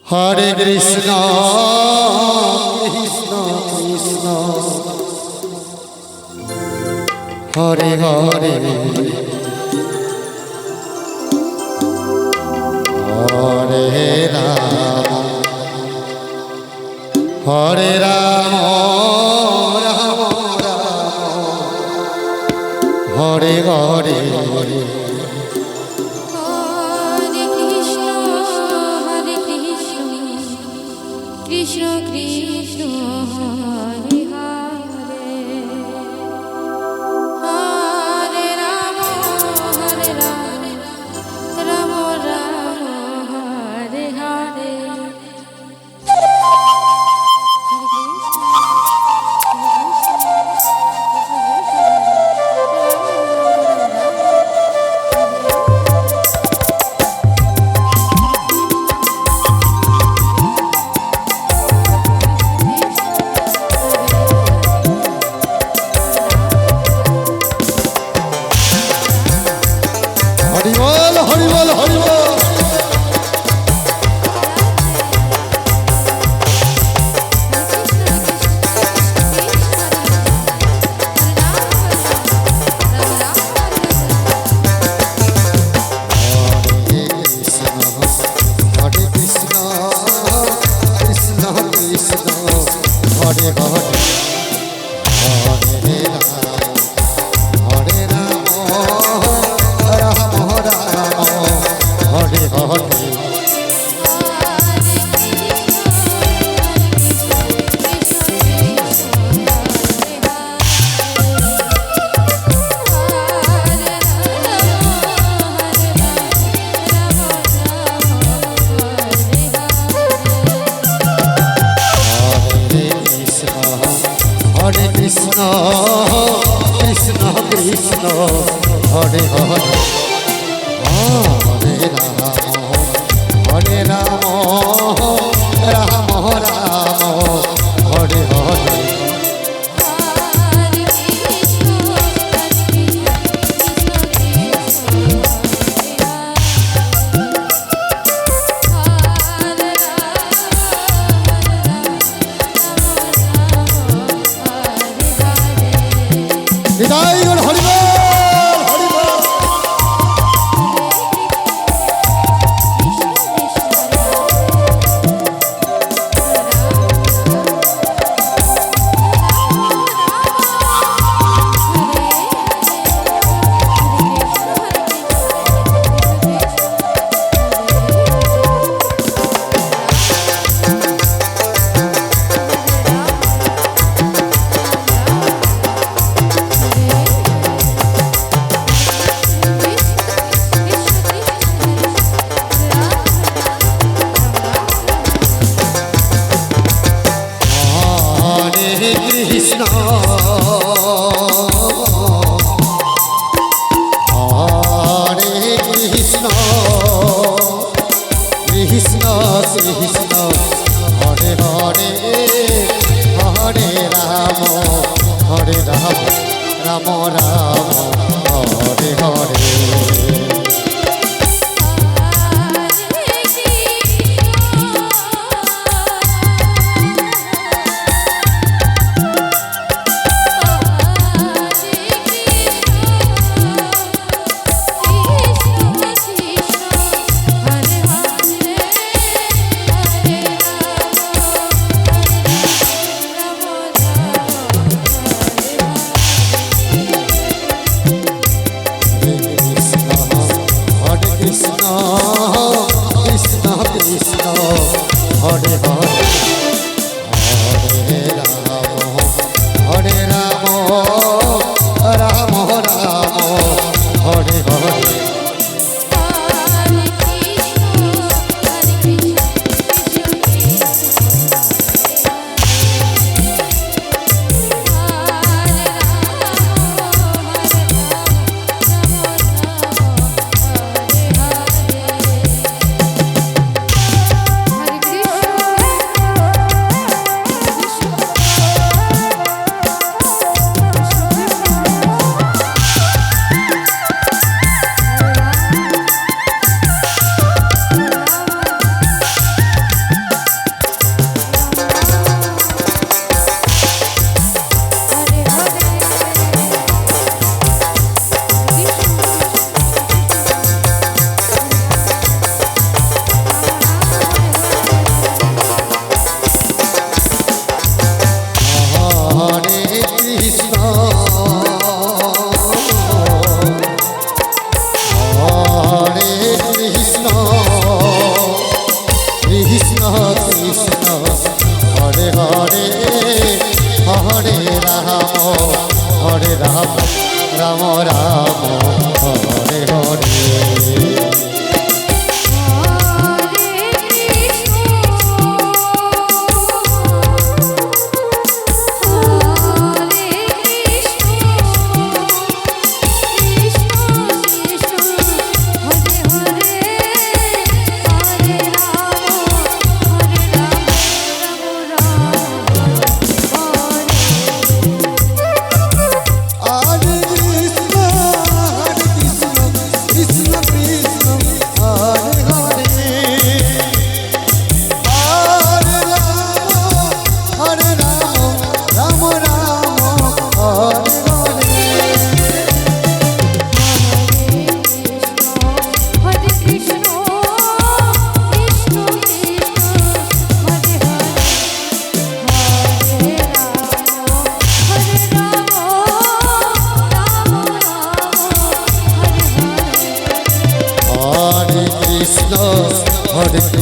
হরে কৃষ্ণ কৃষ্ণ কৃষ্ণ হরে হরে হরে রাম হরে রাম রাম রাম হরে হরে কৃষ্ণ কৃষ্ণ হরে হরে হরে রাম রাম রাম হরে হরে হরিবল হরিবল হরিবল হরে কৃষ্ণ কৃষ্ণ কৃষ্ণ হরে হরে হরে রাম হরে রাম রাম রাম হরে হরে হরে কৃষ্ণ কৃষ্ণ কৃষ্ণ হরে হরে হরে রাম হরে রাম রাম রাম হরে হরে বিদায় হরিবল হরিবল কৃষ্ণ হরে কৃষ্ণ কৃষ্ণ কৃষ্ণ হরে হরে হরে রাম রাম রাম হরে হরে কৃষ্ণ কৃষ্ণ কৃষ্ণ হরে হরে হরে রাম রাম রাম হরে হরে হরে কৃষ্ণ